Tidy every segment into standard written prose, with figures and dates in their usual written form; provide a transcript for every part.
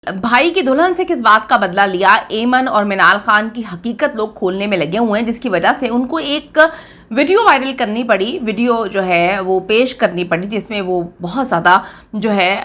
भाई की दुल्हन से किस बात का बदला लिया, एमन और मिनाल खान की हकीकत लोग खोलने में लगे हुए हैं, जिसकी वजह से उनको एक वीडियो वायरल करनी पड़ी, वीडियो जो है वो पेश करनी पड़ी, जिसमें वो बहुत ज़्यादा जो है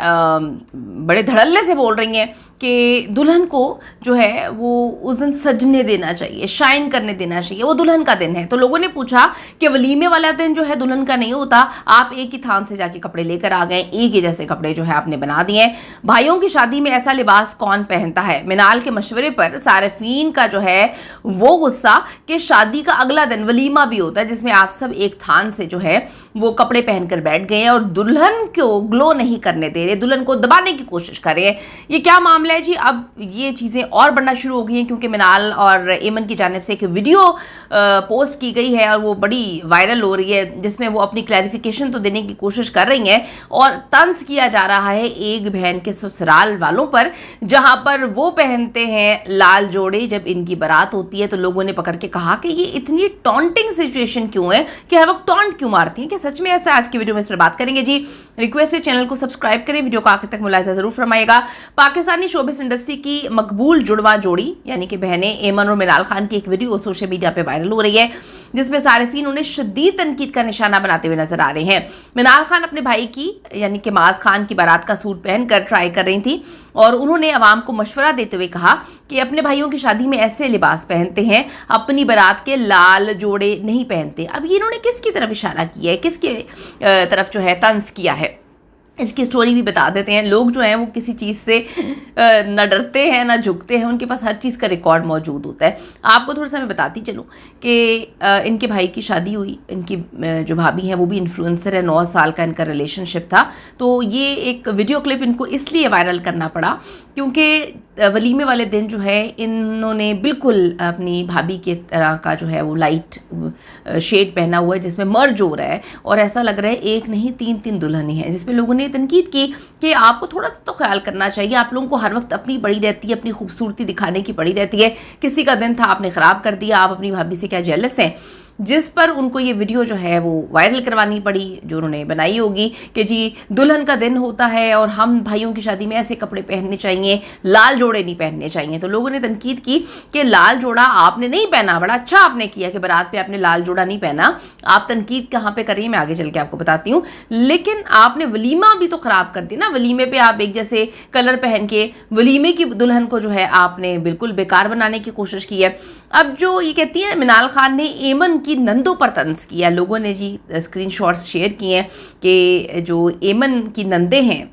बड़े धड़ल्ले से बोल रही हैं कि दुल्हन को जो है वो उस दिन सजने देना चाहिए, शाइन करने देना चाहिए, वो दुल्हन का दिन है। तो लोगों ने पूछा कि वलीमे वाला दिन जो है दुल्हन का नहीं होता, आप एक ही थान से जाके कपड़े लेकर आ गए, एक ही जैसे कपड़े जो है आपने बना दिए। भाइयों की शादी में ऐसा लिबास कौन पहनता है? मिनाल के मशवरे पर सारिफीन का जो है वो गुस्सा कि शादी का अगला दिन वलीमा भी होता है, जिसमें आप सब एक थान से जो है वो कपड़े पहनकर बैठ गए हैं और दुल्हन को ग्लो नहीं करने दे रहे, दुल्हन को दबाने की कोशिश कर रहे हैं। ये क्या मामला है जी? अब ये चीज़ें और बढ़ना शुरू हो गई हैं, क्योंकि मिनाल और एमन की जानिब से एक वीडियो पोस्ट की गई है और वो बड़ी वायरल हो रही है, जिसमें वो अपनी क्लैरिफिकेशन तो देने की कोशिश कर रही हैं और तंज किया जा रहा है एक बहन के ससुराल वालों पर, जहां पर वो पहनते हैं लाल जोड़े जब इनकी बारात होती है। तो लोगों ने पकड़ के कहा कि ये इतनी टॉन्टिंग सिचुएशन क्यों है, कि हर वक्त टॉन्ट क्यों मारती हैं, क्या सच में ऐसा? आज की वीडियो में इस पर बात करेंगे जी। रिक्वेस्ट है चैनल को सब्सक्राइब करें, वीडियो को आखिर तक मुलाहिजा जरूर फरमाइएगा। पाकिस्तानी शोबिस इंडस्ट्री की मकबूल जुड़वा जोड़ी यानी कि बहनें एमन और मिनाल खान की एक वीडियो सोशल मीडिया पे वायरल हो रही है, जिसमें सारिफीन उन्हें शदीद तनकीद का निशाना बनाते हुए नजर आ रहे हैं। मिनाल खान अपने भाई की यानी कि माज खान की बारात का सूट पहनकर ट्राई कर रही थी और उन्होंने अवाम को मशवरा देते हुए कहा कि अपने भाइयों की शादी में ऐसे लिबास पहनते हैं, अपनी बारात के लाल जोड़े नहीं पहनते। अब ये इन्होंने किसकी तरफ इशारा किया है, किसके तरफ जो है तंज किया है, इसकी स्टोरी भी बता देते हैं। लोग जो हैं वो किसी चीज़ से न डरते हैं न झुकते हैं, उनके पास हर चीज़ का रिकॉर्ड मौजूद होता है। आपको थोड़ा सा मैं बताती चलूँ कि इनके भाई की शादी हुई, इनकी जो भाभी हैं वो भी इन्फ्लुएंसर है, 9 साल का इनका रिलेशनशिप था। तो ये एक वीडियो क्लिप इनको इसलिए वायरल करना पड़ा क्योंकि वलीमे वाले दिन जो है इन्होंने बिल्कुल अपनी भाभी के तरह का जो है वो लाइट शेड पहना हुआ है, जिसमें मर्ज हो रहा है और ऐसा लग रहा है एक नहीं 3 दुल्हनें हैं, जिसमें लोगों ने तनकीद की कि आपको थोड़ा सा तो ख्याल करना चाहिए, आप लोगों को हर वक्त अपनी पड़ी रहती है, अपनी खूबसूरती दिखाने की पड़ी रहती है, किसी का दिन था आपने ख़राब कर दिया, आप अपनी भाभी से क्या जेलस हैं? जिस पर उनको ये वीडियो जो है वो वायरल करवानी पड़ी, जो उन्होंने बनाई होगी कि जी दुल्हन का दिन होता है और हम भाइयों की शादी में ऐसे कपड़े पहनने चाहिए, लाल जोड़े नहीं पहनने चाहिए। तो लोगों ने तनकीद की कि लाल जोड़ा आपने नहीं पहना, बड़ा अच्छा आपने किया कि बारात पे आपने लाल जोड़ा नहीं पहना। आप तनकीद कहाँ पे करिए मैं आगे चल के आपको बताती हूँ, लेकिन आपने वलीमा भी तो ख़राब कर दिया ना। वलीमे पे आप एक जैसे कलर पहन के वलीमे की दुल्हन को जो है आपने बिल्कुल बेकार बनाने की कोशिश की है। अब जो ये कहती है मिनाल खान ने एमन की नंदों पर तंज किया, लोगों ने जी स्क्रीनशॉट्स शेयर किए हैं कि जो एमन की नंदे हैं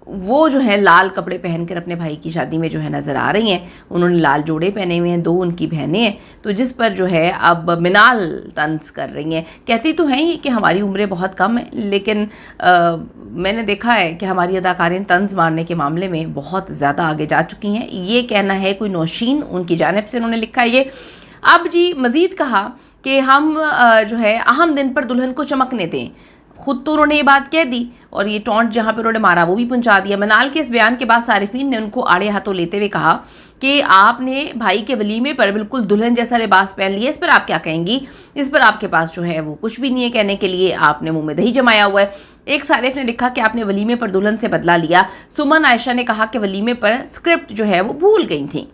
वो जो है लाल कपड़े पहनकर अपने भाई की शादी में जो है नज़र आ रही हैं। उन्होंने लाल जोड़े पहने हुए हैं, 2 उनकी बहनें हैं, तो जिस पर जो है अब मिनाल तंज कर रही हैं। कहती तो हैं ही कि हमारी उम्रें बहुत कम हैं, लेकिन मैंने देखा है कि हमारी अदाकारें तंज मारने के मामले में बहुत ज़्यादा आगे जा चुकी हैं। ये कहना है कोई नौशीन उनकी जानिब से उन्होंने लिखा है ये। अब जी मज़ीद कहा कि हम जो है अहम दिन पर दुल्हन को चमकने दें। खुद तो उन्होंने ये बात कह दी और ये टॉन्ट जहाँ पे उन्होंने मारा वो भी पहुंचा दिया। मिनाल के इस बयान के बाद सारिफीन ने उनको आड़े हाथों लेते हुए कहा कि आपने भाई के वलीमे पर बिल्कुल दुल्हन जैसा लिबास पहन लिया, इस पर आप क्या कहेंगी? इस पर आपके पास जो है वो कुछ भी नहीं है कहने के लिए, आपने मुंह में दही जमाया हुआ है। एक सारिफ ने लिखा कि आपने वलीमे पर दुल्हन से बदला लिया। सुमन आयशा ने कहा कि वलीमे पर स्क्रिप्ट जो है वो भूल गई थी।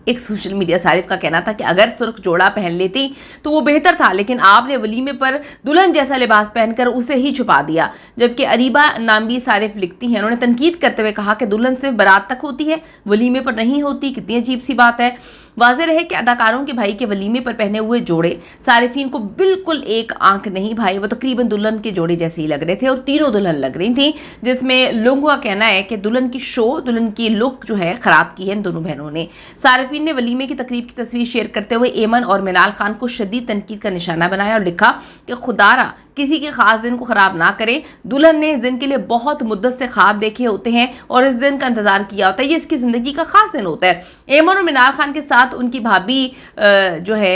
एक सोशल मीडिया सारिफ का कहना था कि अगर सुर्ख जोड़ा पहन लेती तो वो बेहतर था, लेकिन आपने वलीमे पर दुल्हन जैसा लिबास पहनकर उसे ही छुपा दिया। जबकि अरीबा नामी सारिफ लिखती हैं, उन्होंने तनकीद करते हुए कहा कि दुल्हन सिर्फ बारात तक होती है, वलीमे पर नहीं होती, कितनी अजीब सी बात है। वाज़ेह रहे कि अदाकारों के भाई के वलीमे पर पहने हुए जोड़े सारिफीन को बिल्कुल एक आंख नहीं भाई, वो तकरीबन दुल्हन के जोड़े जैसे ही लग रहे थे और तीनों दुल्हन लग रही थी, जिसमें लोगों का कहना है कि दुल्हन की शो, दुल्हन की लुक जो है ख़राब की है इन दोनों बहनों ने। सारिफीन ने वलीमे की तकरीब की तस्वीर शेयर करते हुए एमन और मिनाल खान को शदीद तनकीद का निशाना बनाया और लिखा कि खुदारा किसी के खास दिन को ख़राब ना करें। दुल्हन ने इस दिन के लिए बहुत मुद्दत से ख्वाब देखे होते हैं और इस दिन का इंतज़ार किया होता है, ये इसकी ज़िंदगी का ख़ास दिन होता है। एमन और मिनाल खान के साथ उनकी भाभी जो है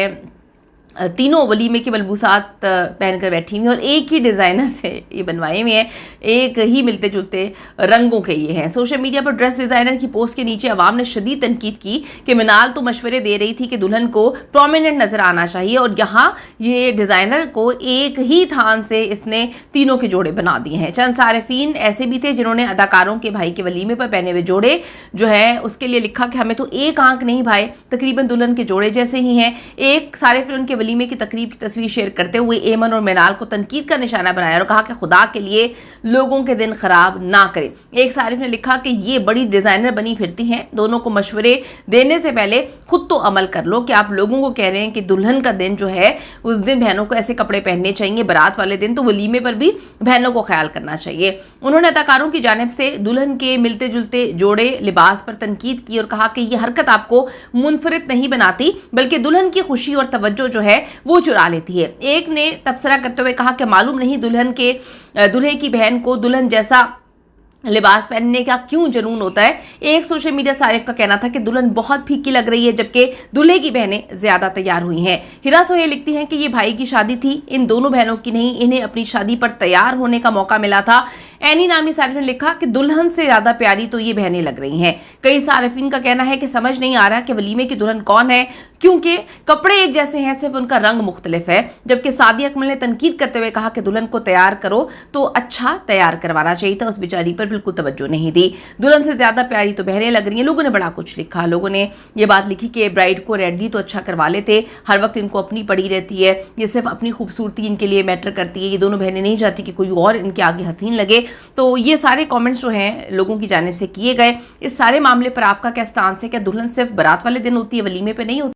तीनों वलीमे के मलबूसात पहनकर बैठी हुई हैं और एक ही डिज़ाइनर से ये बनवाए हुए हैं, एक ही मिलते जुलते रंगों के ये हैं। सोशल मीडिया पर ड्रेस डिज़ाइनर की पोस्ट के नीचे अवाम ने शदीद तनकीद की कि मिनाल तो मशवरे दे रही थी कि दुल्हन को प्रोमिनेंट नज़र आना चाहिए और यहाँ ये डिज़ाइनर को एक ही थान से इसने तीनों के जोड़े बना दिए हैं। चंद सारिफीन ऐसे भी थे जिन्होंने अदाकारों के भाई के वलीमे पर पहने हुए जोड़े जो है उसके लिए लिखा कि हमें तो एक आंख नहीं भाई, तकरीबन दुल्हन के जोड़े जैसे ही हैं। एक सारिफीन उनके वलीमे की तकरीब की तस्वीर शेयर करते हुए एमन और मिनाल को तनकीद का निशाना बनाया और कहा कि खुदा के लिए लोगों के दिन खराब ना करें। एक सारिफ ने लिखा कि ये बड़ी डिज़ाइनर बनी फिरती हैं, दोनों को मशवरे देने से पहले खुद तो अमल कर लो कि आप लोगों को कह रहे हैं कि दुल्हन का दिन जो है उस दिन बहनों को ऐसे कपड़े पहनने चाहिए, बारात वाले दिन तो वलीमे पर भी बहनों को ख्याल करना चाहिए। उन्होंने अदाकारों की जानिब से दुल्हन के मिलते जुलते जोड़े लिबास पर तनकीद की और कहा कि यह हरकत आपको मुनफरिद नहीं बनाती बल्कि दुल्हन की खुशी और तवज्जो जो है वो चुरा लेती है। एक ने तबसरा करते हुए कहा कि मालूम नहीं दूल्हे की बहन को दुल्हन जैसा लिबास पहनने का क्यों जुनून होता है। एक सोशल मीडिया सारिफ का कहना था कि दुल्हन बहुत फीकी लग रही है जबकि दूल्हे की बहनें ज्यादा तैयार हुई हैं। हिरा सोहेल लिखती हैं कि ये भाई की शादी थी, इन दोनों बहनों की नहीं, इन्हें अपनी शादी पर तैयार होने का मौका मिला था। एनी नामी सारिफ ने लिखा कि दुल्हन से ज्यादा प्यारी तो ये बहनें लग रही हैं। कई सारिफिन का कहना है कि समझ नहीं आ रहा कि वलीमे की दुल्हन कौन है क्योंकि कपड़े एक जैसे हैं, सिर्फ उनका रंग मुख्तलिफ है। जबकि सादिया अकमल ने तनकीद करते हुए कहा कि दुल्हन को तैयार करो तो अच्छा तैयार करवाना चाहिए था, उस बेचारी पर बिल्कुल तवज्जो नहीं दी। दुल्हन से ज्यादा प्यारी तो बहनें लग रही हैं। लोगों ने बड़ा कुछ लिखा, लोगों ने ये बात लिखी कि ब्राइड को रेडी तो अच्छा करवा लेते, हर वक्त इनको अपनी पड़ी रहती है, ये सिर्फ अपनी खूबसूरती इनके लिए मैटर करती है, ये दोनों बहनें नहीं चाहती कि कोई और इनके आगे हसीन लगे। तो ये सारे कमेंट्स जो हैं लोगों की जानिब से किए गए। इस सारे मामले पर आपका क्या स्टांस है? क्या दुल्हन सिर्फ बारात वाले दिन होती है, वलीमे पे नहीं होती?